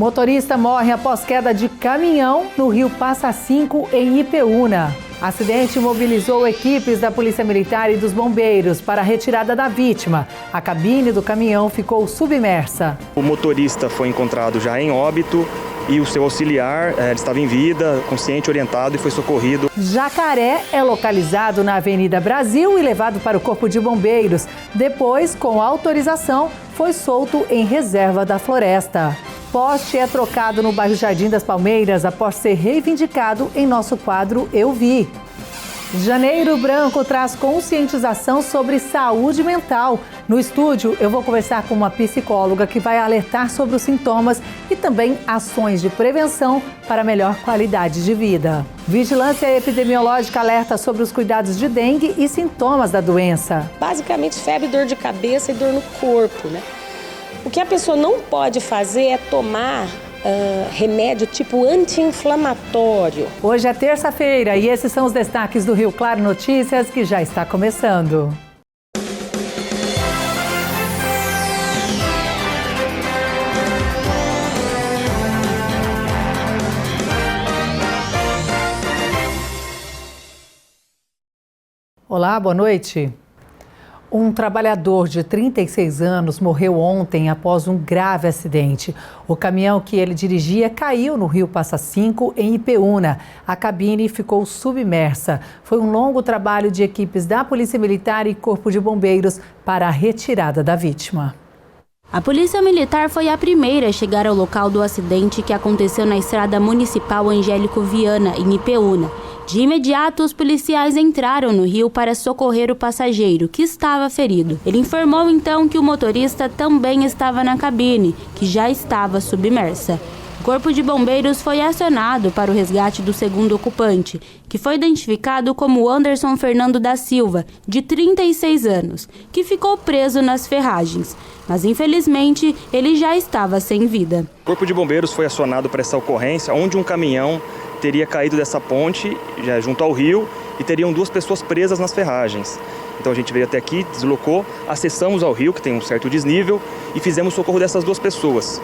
Motorista morre após queda de caminhão no Rio Passa Cinco, em Ipeúna. Acidente mobilizou equipes da Polícia Militar e dos bombeiros para a retirada da vítima. A cabine do caminhão ficou submersa. O motorista foi encontrado já em óbito e o seu auxiliar ele estava em vida, consciente, orientado e foi socorrido. Jacaré é localizado na Avenida Brasil e levado para o Corpo de Bombeiros. Depois, com autorização, foi solto em reserva da floresta. Poste é trocado no bairro Jardim das Palmeiras após ser reivindicado em nosso quadro Eu Vi. Janeiro Branco traz conscientização sobre saúde mental. No estúdio, eu vou conversar com uma psicóloga que vai alertar sobre os sintomas e também ações de prevenção para melhor qualidade de vida. Vigilância Epidemiológica alerta sobre os cuidados de dengue e sintomas da doença. Basicamente, febre, dor de cabeça e dor no corpo, né? O que a pessoa não pode fazer é tomar remédio tipo anti-inflamatório. Hoje é terça-feira e esses são os destaques do Rio Claro Notícias, que já está começando. Olá, boa noite. Um trabalhador de 36 anos morreu ontem após um grave acidente. O caminhão que ele dirigia caiu no Rio Passa Cinco, em Ipeúna. A cabine ficou submersa. Foi um longo trabalho de equipes da Polícia Militar e Corpo de Bombeiros para a retirada da vítima. A Polícia Militar foi a primeira a chegar ao local do acidente que aconteceu na Estrada Municipal Angélico Viana, em Ipeúna. De imediato, os policiais entraram no rio para socorrer o passageiro, que estava ferido. Ele informou então que o motorista também estava na cabine, que já estava submersa. O Corpo de Bombeiros foi acionado para o resgate do segundo ocupante, que foi identificado como Anderson Fernando da Silva, de 36 anos, que ficou preso nas ferragens. Mas, infelizmente, ele já estava sem vida. O Corpo de Bombeiros foi acionado para essa ocorrência, onde um caminhão teria caído dessa ponte, já junto ao rio, e teriam duas pessoas presas nas ferragens. Então a gente veio até aqui, deslocou, acessamos ao rio, que tem um certo desnível, e fizemos socorro dessas duas pessoas.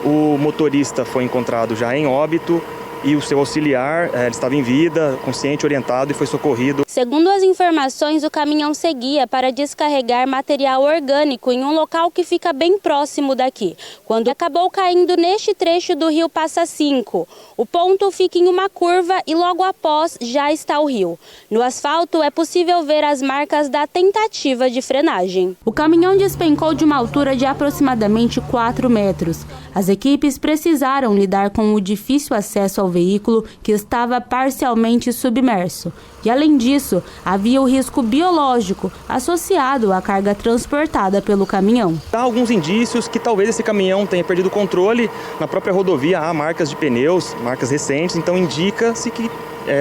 O motorista foi encontrado já em óbito e o seu auxiliar ele estava em vida, consciente, orientado e foi socorrido. Segundo as informações, o caminhão seguia para descarregar material orgânico em um local que fica bem próximo daqui, quando acabou caindo neste trecho do Rio Passa Cinco. O ponto fica em uma curva e logo após já está o rio. No asfalto é possível ver as marcas da tentativa de frenagem. O caminhão despencou de uma altura de aproximadamente 4 metros. As equipes precisaram lidar com o difícil acesso ao veículo, que estava parcialmente submerso. E, além disso, havia o risco biológico associado à carga transportada pelo caminhão. Há alguns indícios que talvez esse caminhão tenha perdido o controle. Na própria rodovia há marcas de pneus, marcas recentes, então indica-se que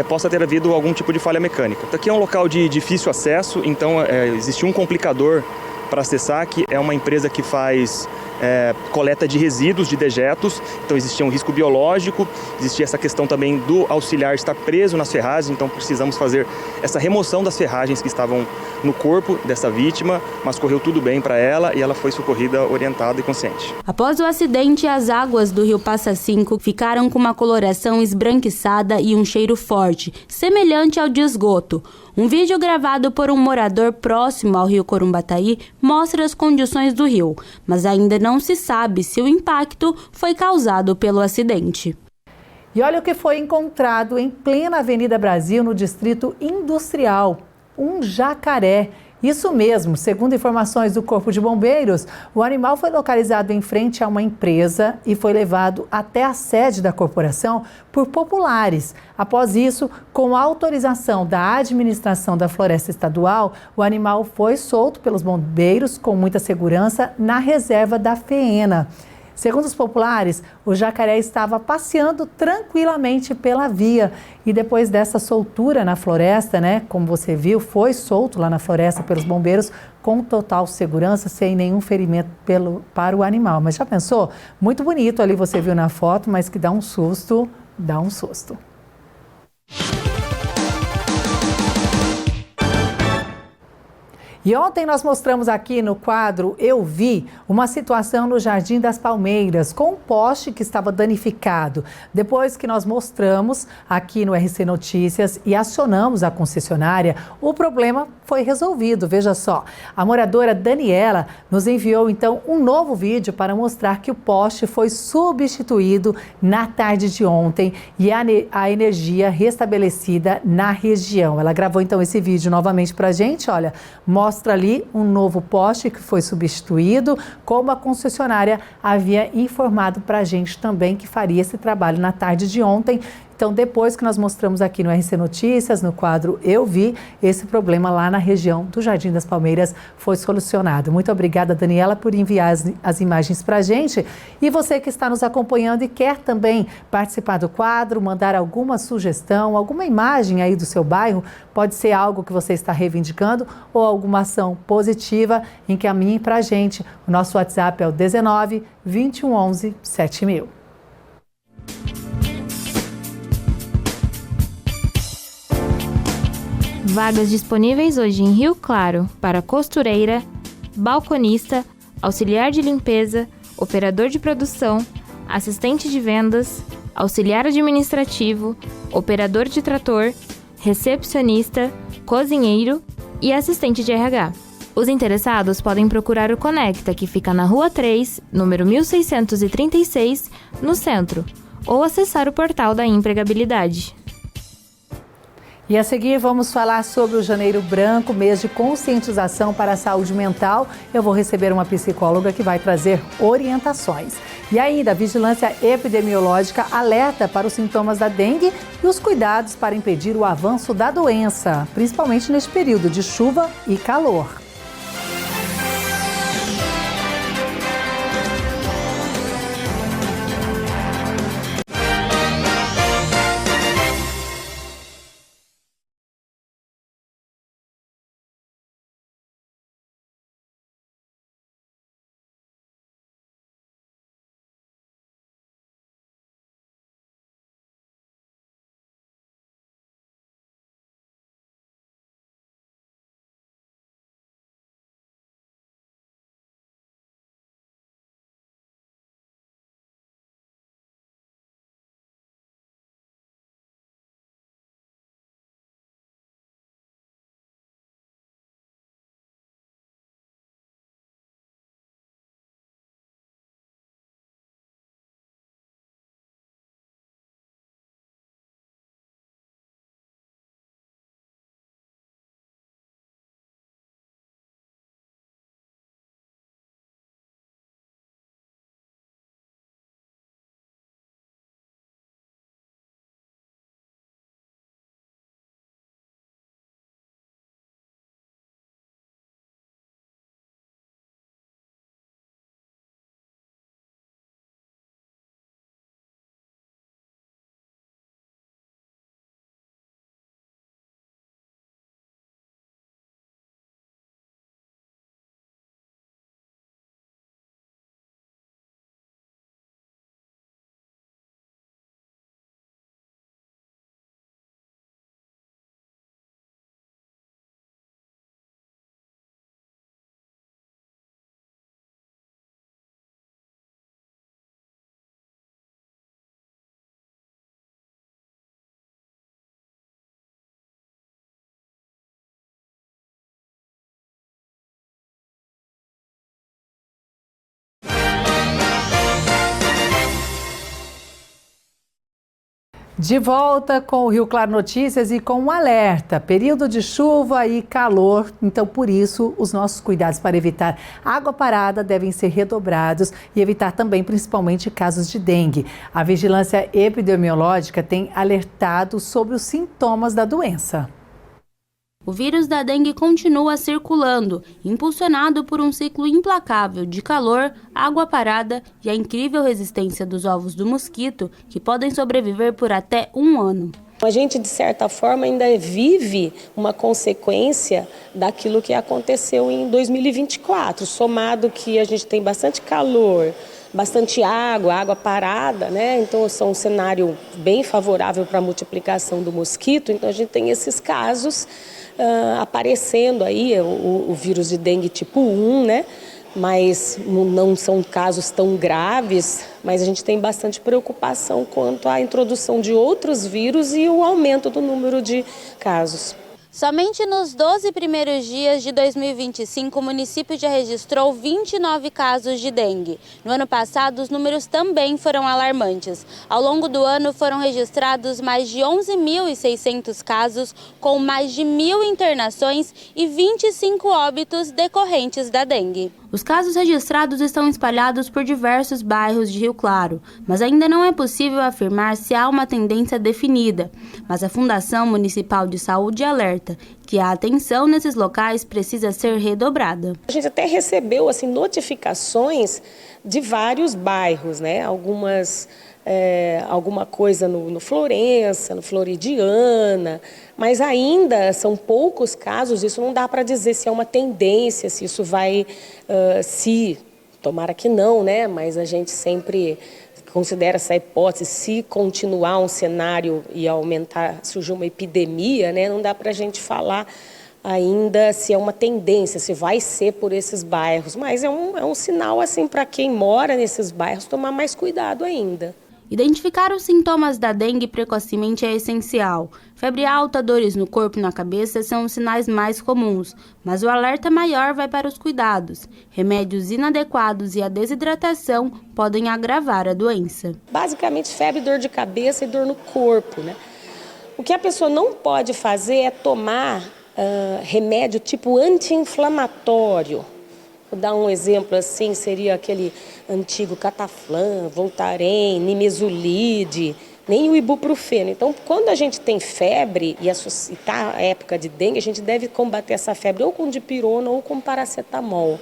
possa ter havido algum tipo de falha mecânica. Aqui é um local de difícil acesso, então existe um complicador para acessar, que é uma empresa que faz coleta de resíduos, de dejetos, então existia um risco biológico, existia essa questão também do auxiliar estar preso nas ferragens, então precisamos fazer essa remoção das ferragens que estavam no corpo dessa vítima, mas correu tudo bem para ela e ela foi socorrida orientada e consciente. Após o acidente, as águas do Rio Passa Cinco ficaram com uma coloração esbranquiçada e um cheiro forte, semelhante ao de esgoto. Um vídeo gravado por um morador próximo ao rio Corumbataí mostra as condições do rio, mas ainda não se sabe se o impacto foi causado pelo acidente. E olha o que foi encontrado em plena Avenida Brasil, no Distrito Industrial: um jacaré. Isso mesmo, segundo informações do Corpo de Bombeiros, o animal foi localizado em frente a uma empresa e foi levado até a sede da corporação por populares. Após isso, com a autorização da administração da Floresta Estadual, o animal foi solto pelos bombeiros com muita segurança na reserva da FEENA. Segundo os populares, o jacaré estava passeando tranquilamente pela via e depois dessa soltura na floresta, como você viu, foi solto lá na floresta pelos bombeiros com total segurança, sem nenhum ferimento para o animal. Mas já pensou? Muito bonito ali, você viu na foto, mas que dá um susto, dá um susto. E ontem nós mostramos aqui no quadro Eu Vi uma situação no Jardim das Palmeiras com um poste que estava danificado. Depois que nós mostramos aqui no RC Notícias e acionamos a concessionária, o problema foi resolvido. Veja só, a moradora Daniela nos enviou então um novo vídeo para mostrar que o poste foi substituído na tarde de ontem e a energia restabelecida na região. Ela gravou então esse vídeo novamente para a gente, olha, mostra ali um novo poste que foi substituído, como a concessionária havia informado para a gente também que faria esse trabalho na tarde de ontem. Então, depois que nós mostramos aqui no RC Notícias, no quadro Eu Vi, esse problema lá na região do Jardim das Palmeiras foi solucionado. Muito obrigada, Daniela, por enviar as imagens para a gente. E você que está nos acompanhando e quer também participar do quadro, mandar alguma sugestão, alguma imagem aí do seu bairro, pode ser algo que você está reivindicando ou alguma ação positiva, encaminhe para a gente. O nosso WhatsApp é o 19 2111 7000. Vagas disponíveis hoje em Rio Claro para costureira, balconista, auxiliar de limpeza, operador de produção, assistente de vendas, auxiliar administrativo, operador de trator, recepcionista, cozinheiro e assistente de RH. Os interessados podem procurar o Conecta, que fica na Rua 3, número 1636, no centro, ou acessar o portal da empregabilidade. E a seguir vamos falar sobre o Janeiro Branco, mês de conscientização para a saúde mental. Eu vou receber uma psicóloga que vai trazer orientações. E ainda, a Vigilância Epidemiológica alerta para os sintomas da dengue e os cuidados para impedir o avanço da doença, principalmente neste período de chuva e calor. De volta com o Rio Claro Notícias e com um alerta, período de chuva e calor, então por isso os nossos cuidados para evitar água parada devem ser redobrados e evitar também principalmente casos de dengue. A Vigilância Epidemiológica tem alertado sobre os sintomas da doença. O vírus da dengue continua circulando, impulsionado por um ciclo implacável de calor, água parada e a incrível resistência dos ovos do mosquito, que podem sobreviver por até 1 ano. A gente, de certa forma, ainda vive uma consequência daquilo que aconteceu em 2024, somado que a gente tem bastante calor, bastante água parada, né? Então é um cenário bem favorável para a multiplicação do mosquito. Então a gente tem esses casos aparecendo aí, o vírus de dengue tipo 1, né? Mas não são casos tão graves, mas a gente tem bastante preocupação quanto à introdução de outros vírus e o aumento do número de casos. Somente nos 12 primeiros dias de 2025, o município já registrou 29 casos de dengue. No ano passado, os números também foram alarmantes. Ao longo do ano, foram registrados mais de 11.600 casos, com mais de 1.000 internações e 25 óbitos decorrentes da dengue. Os casos registrados estão espalhados por diversos bairros de Rio Claro, mas ainda não é possível afirmar se há uma tendência definida. Mas a Fundação Municipal de Saúde alerta que a atenção nesses locais precisa ser redobrada. A gente até recebeu notificações de vários bairros, né? Alguma coisa no Florença, no Floridiana, mas ainda são poucos casos. Isso não dá para dizer se é uma tendência, se isso vai, tomara que não, né? Mas a gente sempre considera essa hipótese, se continuar um cenário e aumentar, surgir uma epidemia, né? Não dá para a gente falar ainda se é uma tendência, se vai ser por esses bairros, mas é um sinal assim para quem mora nesses bairros tomar mais cuidado ainda. Identificar os sintomas da dengue precocemente é essencial. Febre alta, dores no corpo e na cabeça são os sinais mais comuns, mas o alerta maior vai para os cuidados. Remédios inadequados e a desidratação podem agravar a doença. Basicamente, febre, dor de cabeça e dor no corpo, né? O que a pessoa não pode fazer é tomar remédio tipo anti-inflamatório. Vou dar um exemplo assim, seria aquele antigo Cataflam, Voltaren, Nimesulide, nem o ibuprofeno. Então, quando a gente tem febre e está a época de dengue, a gente deve combater essa febre ou com dipirona ou com paracetamol.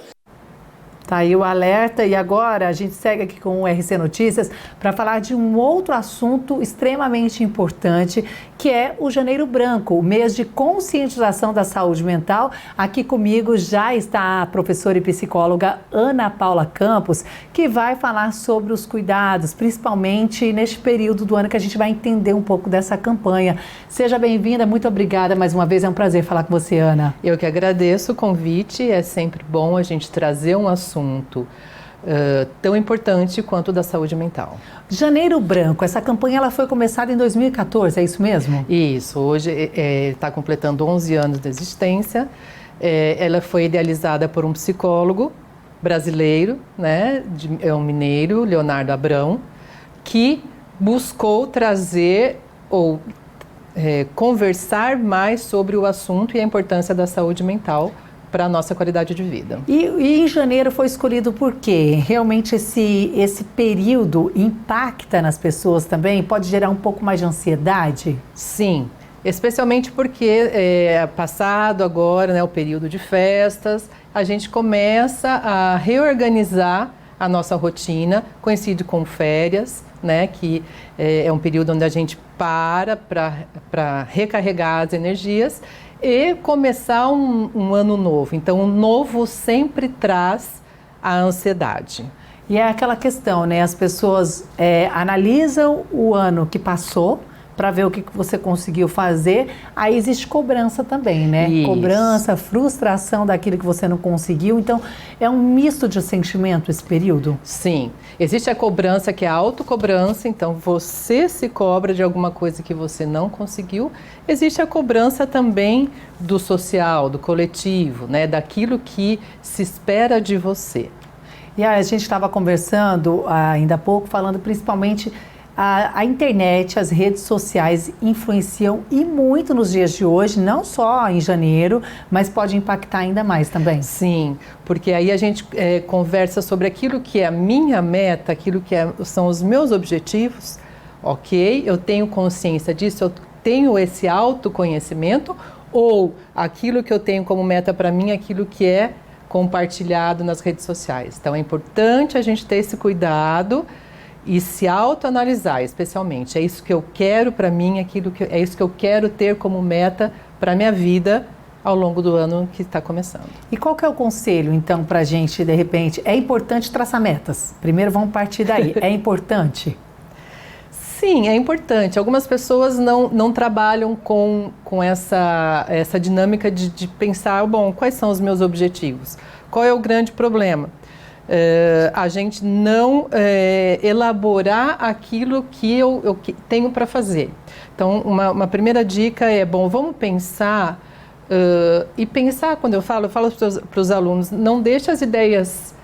Tá aí o alerta e agora a gente segue aqui com o RC Notícias para falar de um outro assunto extremamente importante, que é o Janeiro Branco, o mês de conscientização da saúde mental. Aqui comigo já está a professora e psicóloga Ana Paula Campos, que vai falar sobre os cuidados, principalmente neste período do ano que a gente vai entender um pouco dessa campanha. Seja bem-vinda, muito obrigada mais uma vez, é um prazer falar com você, Ana. Eu que agradeço o convite, é sempre bom a gente trazer um assunto tão importante quanto o da saúde mental. Janeiro Branco, essa campanha ela foi começada em 2014, é isso mesmo? Isso, hoje está completando 11 anos de existência. Ela foi idealizada por um psicólogo brasileiro, né, um mineiro, Leonardo Abrão, que buscou trazer ou conversar mais sobre o assunto e a importância da saúde mental para a nossa qualidade de vida. E em janeiro foi escolhido por quê? Realmente esse período impacta nas pessoas também? Pode gerar um pouco mais de ansiedade? Sim, especialmente porque passado agora, né, o período de festas, a gente começa a reorganizar a nossa rotina, coincide com férias, né, que é um período onde a gente para recarregar as energias e começar um ano novo. Então, o novo sempre traz a ansiedade. E é aquela questão, né? As pessoas analisam o ano que passou para ver o que você conseguiu fazer. Aí existe cobrança também, né? Isso. Cobrança, frustração daquilo que você não conseguiu. Então, é um misto de sentimento esse período? Sim. Existe a cobrança, que é a autocobrança. Então, você se cobra de alguma coisa que você não conseguiu. Existe a cobrança também do social, do coletivo, né? Daquilo que se espera de você. E a gente estava conversando ainda há pouco, falando principalmente a internet, as redes sociais influenciam e muito nos dias de hoje, não só em janeiro, mas pode impactar ainda mais também. Sim, porque aí a gente conversa sobre aquilo que é a minha meta, aquilo que são os meus objetivos, ok? Eu tenho consciência disso, eu tenho esse autoconhecimento, ou aquilo que eu tenho como meta para mim, aquilo que é compartilhado nas redes sociais. Então é importante a gente ter esse cuidado e se autoanalisar, especialmente. É isso que eu quero para mim, é isso que eu quero ter como meta para minha vida ao longo do ano que está começando. E qual que é o conselho, então, para a gente, de repente? É importante traçar metas? Primeiro vamos partir daí. É importante? Sim, é importante. Algumas pessoas não trabalham com essa dinâmica de pensar, bom, quais são os meus objetivos? Qual é o grande problema? A gente não elaborar aquilo que eu tenho para fazer. Então, uma primeira dica é, bom, vamos pensar, e pensar, quando eu falo para os alunos, não deixe as ideias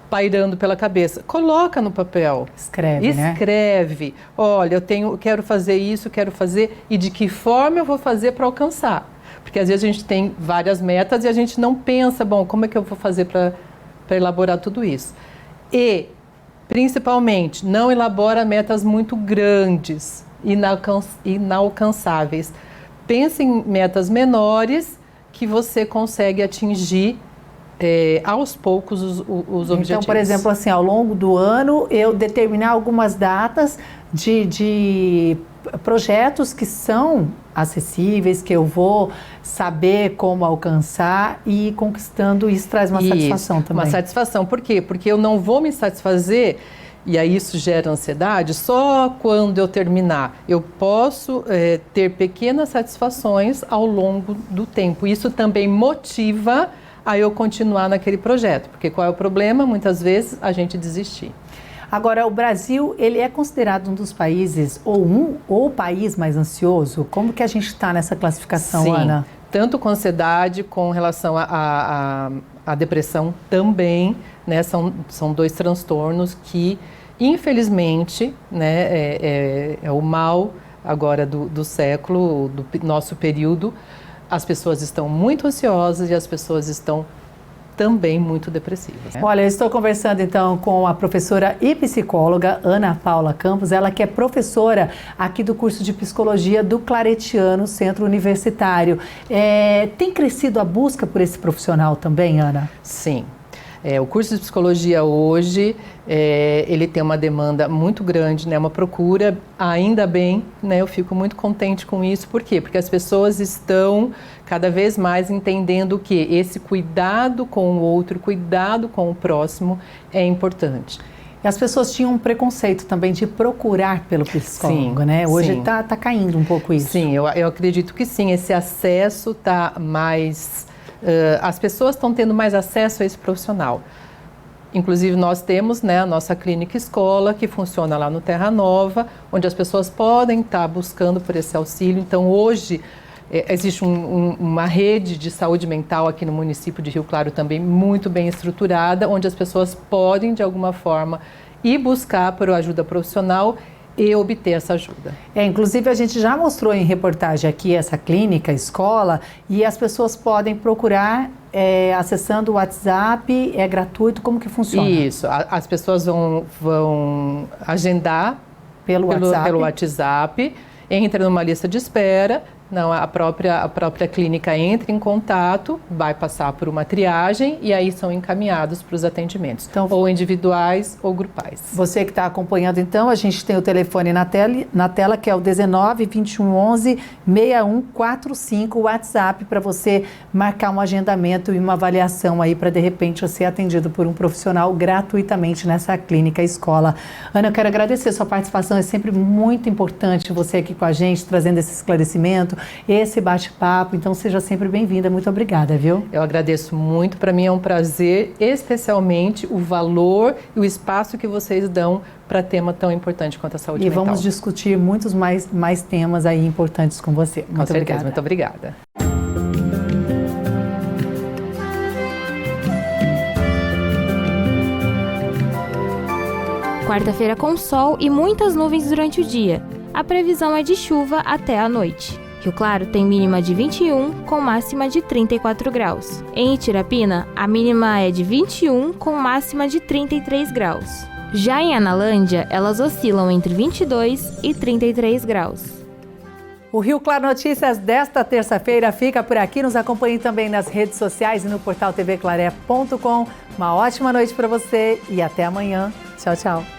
pairando pela cabeça, coloca no papel. Escreve. Né? Olha, quero fazer isso, quero fazer, e de que forma eu vou fazer para alcançar? Porque às vezes a gente tem várias metas e a gente não pensa, bom, como é que eu vou fazer para elaborar tudo isso? E, principalmente, não elabora metas muito grandes, inalcançáveis. Pense em metas menores que você consegue atingir aos poucos os objetivos. Então, por exemplo, assim, ao longo do ano, eu determinar algumas datas de projetos que são acessíveis, que eu vou saber como alcançar e ir conquistando, isso traz uma satisfação também. Uma satisfação. Por quê? Porque eu não vou me satisfazer, e aí isso gera ansiedade, só quando eu terminar. Eu posso ter pequenas satisfações ao longo do tempo. Isso também motiva a eu continuar naquele projeto, porque qual é o problema? Muitas vezes a gente desistir. Agora, o Brasil, ele é considerado um dos países, ou o país mais ansioso? Como que a gente está nessa classificação, Sim, Ana? Tanto com ansiedade, com relação à depressão também, né? São dois transtornos que, infelizmente, né, é o mal agora do século, do nosso período. As pessoas estão muito ansiosas e as pessoas estão também muito depressivas. Né? Olha, eu estou conversando então com a professora e psicóloga Ana Paula Campos, ela que é professora aqui do curso de Psicologia do Claretiano Centro Universitário. Tem crescido a busca por esse profissional também, Ana? Sim. O curso de Psicologia hoje, ele tem uma demanda muito grande, né? Uma procura, ainda bem, né? Eu fico muito contente com isso. Por quê? Porque as pessoas estão cada vez mais entendendo que esse cuidado com o outro, cuidado com o próximo é importante. E as pessoas tinham um preconceito também de procurar pelo psicólogo, né? Hoje está caindo um pouco isso. Sim, eu acredito que sim. Esse acesso está mais... as pessoas estão tendo mais acesso a esse profissional. Inclusive nós temos, né, a nossa clínica escola que funciona lá no Terra Nova, onde as pessoas podem estar buscando por esse auxílio. Então hoje existe uma rede de saúde mental aqui no município de Rio Claro também muito bem estruturada, onde as pessoas podem de alguma forma ir buscar por ajuda profissional e obter essa ajuda. Inclusive a gente já mostrou em reportagem aqui essa clínica, escola, e as pessoas podem procurar acessando o WhatsApp, é gratuito, como que funciona? Isso, as pessoas vão agendar pelo WhatsApp, entra numa lista de espera, a própria clínica entra em contato, vai passar por uma triagem e aí são encaminhados para os atendimentos, então, ou individuais ou grupais. Você que está acompanhando, então, a gente tem o telefone na tela que é o 19 21 11 6145, o WhatsApp, para você marcar um agendamento e uma avaliação aí para, de repente, ser atendido por um profissional gratuitamente nessa clínica escola. Ana, eu quero agradecer a sua participação, é sempre muito importante você aqui com a gente, trazendo esse esclarecimento, esse bate-papo, então seja sempre bem-vinda, muito obrigada, viu? Eu agradeço muito, para mim é um prazer, especialmente o valor e o espaço que vocês dão para tema tão importante quanto a saúde mental. E vamos discutir muitos mais temas aí importantes com você. Com certeza, muito obrigada. Quarta-feira com sol e muitas nuvens durante o dia. A previsão é de chuva até a noite. Rio Claro tem mínima de 21, com máxima de 34 graus. Em Itirapina, a mínima é de 21, com máxima de 33 graus. Já em Analândia, elas oscilam entre 22 e 33 graus. O Rio Claro Notícias desta terça-feira fica por aqui. Nos acompanhe também nas redes sociais e no portal tvclaré.com. Uma ótima noite para você e até amanhã. Tchau, tchau.